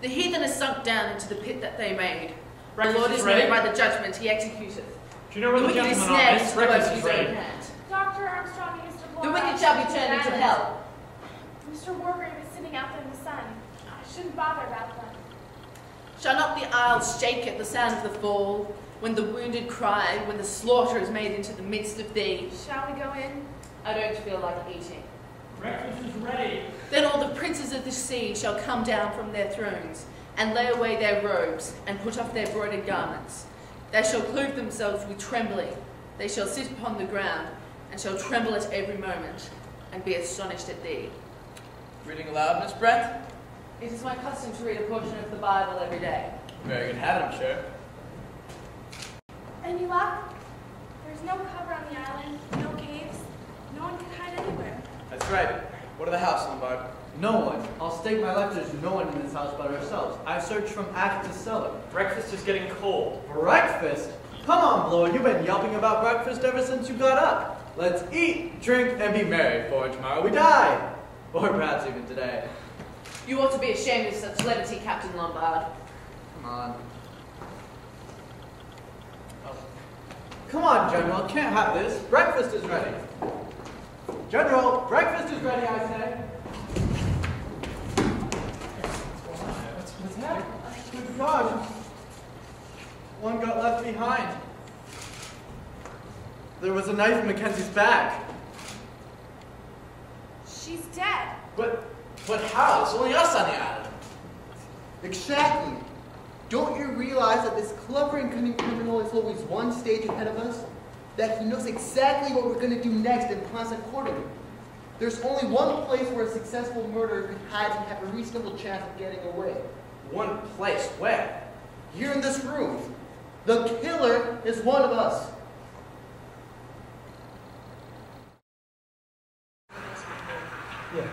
The heathen is sunk down into the pit that they made. Breakfast the Lord is ready. moved by the judgment he executeth. Do you know where the wicked is gentlemen snared are? into the Breakfast work of is his own ready. hand. Dr. Armstrong and Mr. The Bloor wicked are shall be out turned into there. hell. Mr. Wargrave is sitting out there in the sun. I shouldn't bother about them. Shall not the isles shake at the sound of the fall, when the wounded cry, when the slaughter is made into the midst of thee? Shall we go in? I don't feel like eating. Breakfast is ready. Then all the princes of the sea shall come down from their thrones, and lay away their robes, and put off their broidered garments. They shall clothe themselves with trembling. They shall sit upon the ground, and shall tremble at every moment, and be astonished at thee. Reading aloud, Miss Brent? It is my custom to read a portion of the Bible every day. Very good habit, I'm sure. Any luck? There's no cover on the island, no caves. No one can hide anywhere. That's right. What of the house, Lombard? No one. I'll stake my life there's no one in this house but ourselves. I searched from attic to cellar. Breakfast is getting cold. Breakfast? Come on, Bloor. You've been yelping about breakfast ever since you got up. Let's eat, drink, and be merry, for tomorrow we die. Or perhaps even today. You ought to be ashamed of such levity, Captain Lombard. Come on. Oh. Come on, General. Can't have this. Breakfast is ready. General, breakfast is ready, I say. What's happening? Good God. One got left behind. There was a knife in Mackenzie's bag. She's dead. But how? There's only us on the island. Exactly. Don't you realize that this clever and cunning criminal is always one stage ahead of us? That he knows exactly what we're going to do next and plans accordingly. There's only one place where a successful murderer could hide and have a reasonable chance of getting away. One place? Where? Here in this room. The killer is one of us. Yeah.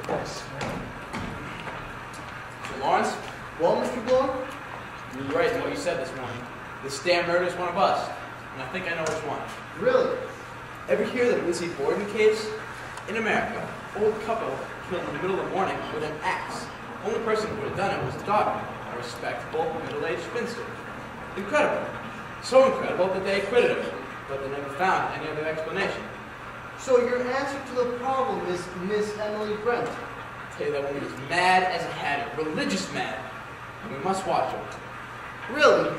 Thanks. Mr. Lawrence? Well, Mr. Bloor? You were right in what you said this morning. This damn murder is one of us. And I think I know which one. Really? Ever hear the Lizzie Borden case? In America, old couple killed in the middle of the morning with an axe. Only person who would have done it was the daughter, a respectable, middle-aged spinster. Incredible. So incredible that they acquitted her, but they never found any other explanation. So your answer to the problem is Miss Emily Brent. I tell you, that woman is mad as a hatter, religious mad, and we must watch her. Really?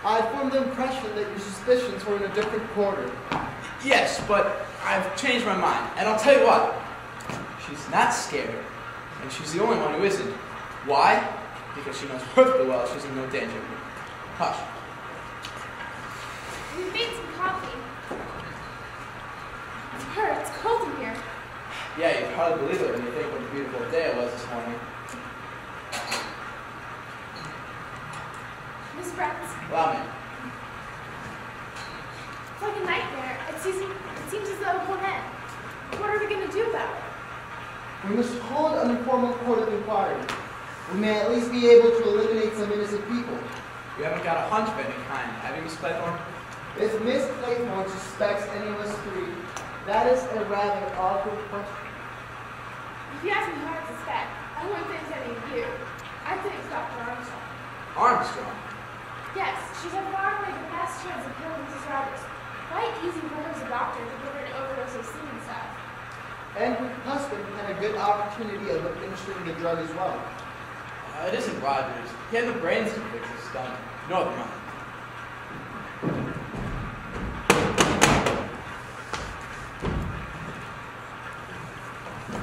I formed the impression that your suspicions were in a different quarter. Yes, but I've changed my mind, and I'll tell you what. She's not scared, and she's the only one who isn't. Why? Because she knows perfectly well she's in no danger. Hush. We made some coffee. It's cold in here. Yeah, you'd hardly believe it when you think what a beautiful day it was this morning. Miss Brent, Allow me. it's like a nightmare. It seems as though it won't end. What are we going to do about it? We must hold an informal court of inquiry. We may at least be able to eliminate some innocent people. You haven't got a hunch of any kind, have you, Miss Claythorne? If Miss Claythorne suspects any of us three, that is a rather awkward question. If you ask me who I suspect, I wouldn't think it's any of you. I'd think it's Dr. Armstrong. Armstrong? Yes, she's had far away the best chance of killing Mrs. Rogers. Quite easy for her as a doctor to give her an overdose of semen stuff. And her husband had a good opportunity of administering the drug as well. It isn't Rogers. He had the brains to fix his stunt. No other money.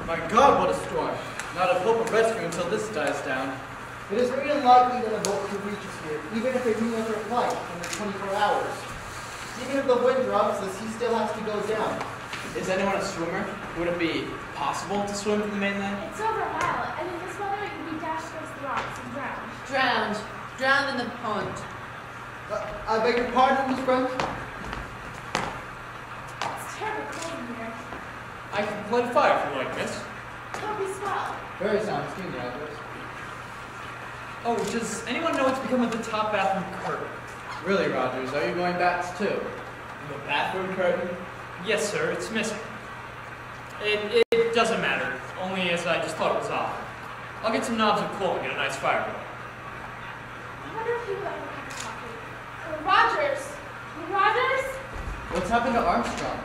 My God, what a storm. Not a hope of rescue until this dies down. It is very unlikely that a boat could reach us here, even if they do another flight in the 24 hours. Even if the wind drops, the sea still has to go down. Is anyone a swimmer? Would it be possible to swim to the mainland? It's over a mile, and in this weather, it would be dashed against the rocks and drowned. Drowned. Drowned in the pond. I beg your pardon, Miss Brent? It's terribly cold in here. I can light a fire if you like, miss. Don't be swell. Very sound steam, Rogers. Oh, does anyone know what's become of the top bathroom curtain? Really, Rogers, are you going bats too? The bathroom curtain? Yes, sir, it's missing. It doesn't matter, only as I just thought it was odd. I'll get some knobs of coal and get a nice fire going. I wonder if he would like a cup of coffee. Rogers! Rogers? What's happened to Armstrong?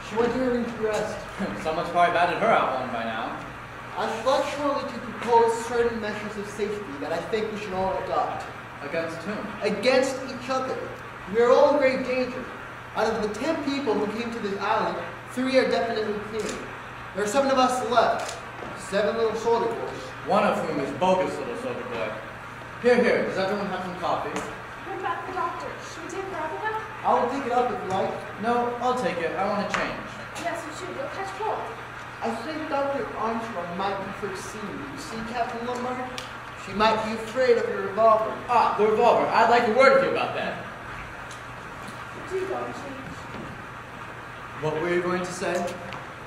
She went here and rest. Someone's probably batted her out one by now. I should like Shirley to propose certain measures of safety that I think we should all adopt. Against whom? Against each other. We are all in great danger. Out of the 10 people who came to this island, 3 are definitely clear. There are 7 of us left. 7 little soldier boys. One of whom is bogus little soldier boy. Here, does everyone have some coffee? What about the doctor? Should we take her up now? I will take it up if you like. No, I'll take it. I want to change. Yes, we should. You'll catch cold. I think Dr. Armstrong might prefer seeing you. You see, Captain Lombard? She might be afraid of your revolver. Ah, the revolver. I'd like a word with you about that. Do go and change. What were you going to say?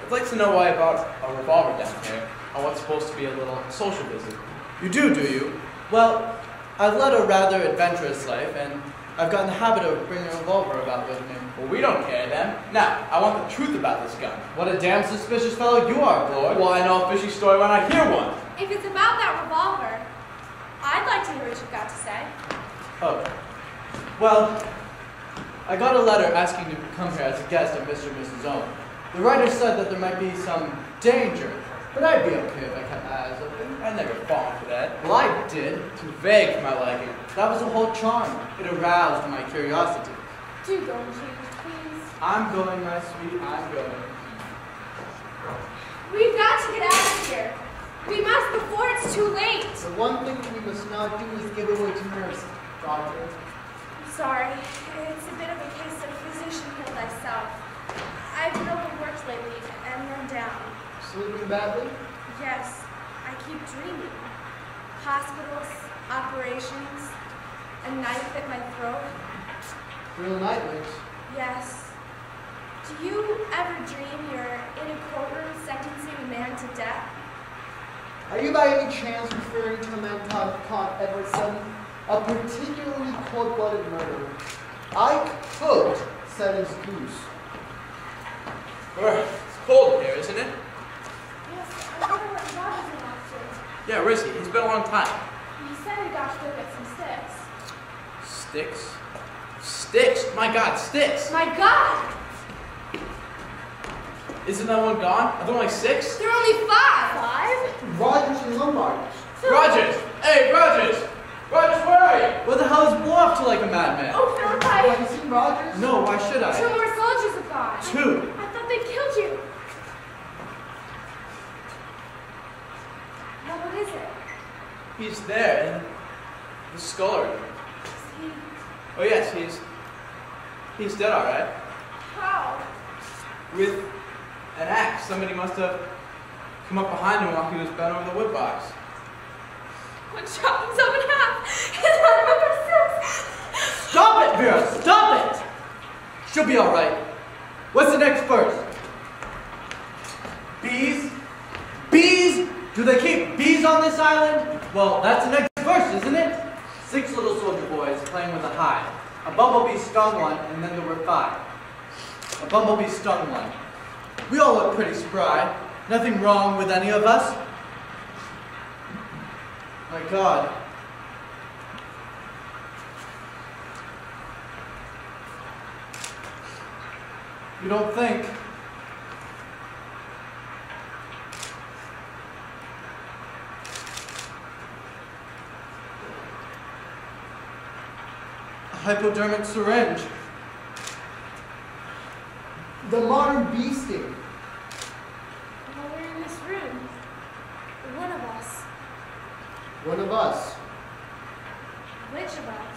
I'd like to know why I bought a revolver down here on what's supposed to be a little social visit. You do you? Well, I've led a rather adventurous life, and I've gotten the habit of bringing a revolver about with me. Well, we don't care then. Now, I want the truth about this gun. What a damn suspicious fellow you are, Lord. Well, I know a fishy story when I hear one. If it's about that revolver, I'd like to hear what you've got to say. Oh. Well, I got a letter asking to come here as a guest of Mr. and Mrs. Owen. The writer said that there might be some danger, but I'd be okay if I kept my eyes open. I'd never fallen for that. Well, I did. Too vague for my liking. That was the whole charm. It aroused my curiosity. Do go and change, please. I'm going, my sweet, I'm going. We've got to get out of here. We must before it's too late. The one thing we must not do is give away to nurse, Doctor. I'm sorry. It's a bit of a case of physician heal thyself. I've been overworked lately and run down. Sleeping badly? Yes, I keep dreaming. Hospitals, operations, a knife at my throat. Real nightmares. Yes. Do you ever dream you're in a courtroom sentencing a man to death? Are you by any chance referring to a man called Edward Sutton? A particularly cold-blooded murderer. I could set his goose. It's cold here, isn't it? Yes, I wonder what Rogers went off to. Yeah, where is he? It's been a long time. He said he got to go get some sticks. Sticks? Sticks? My God, sticks! My God! Isn't that one gone? Are there only 6? There are only 5. 5? Rogers and Lombard. Rogers! Hey, Rogers! Rogers, where are you? What the hell is blow up to like a madman? Oh, Philippi! Have you seen Rogers? No, why should 2 I? more soldiers have gone. 2? I thought they killed you. Well, what is it? He's there in the scullery. Is he... Oh yes, he's dead, all right. How? With an axe. Somebody must have come up behind him while he was bent over the wood box. One shot himself in half. And I number 6. Stop it, Vera! Stop it! She'll be all right. What's the next verse? Bees? Bees? Do they keep bees on this island? Well, that's the next verse, isn't it? 6 little soldier boys playing with a hive. A bumblebee stung one, and then there were 5. A bumblebee stung one. We all look pretty spry. Nothing wrong with any of us. My God. You don't think? A hypodermic syringe. The modern bee sting. Well, we're in this room. One of us. One of us. Which of us?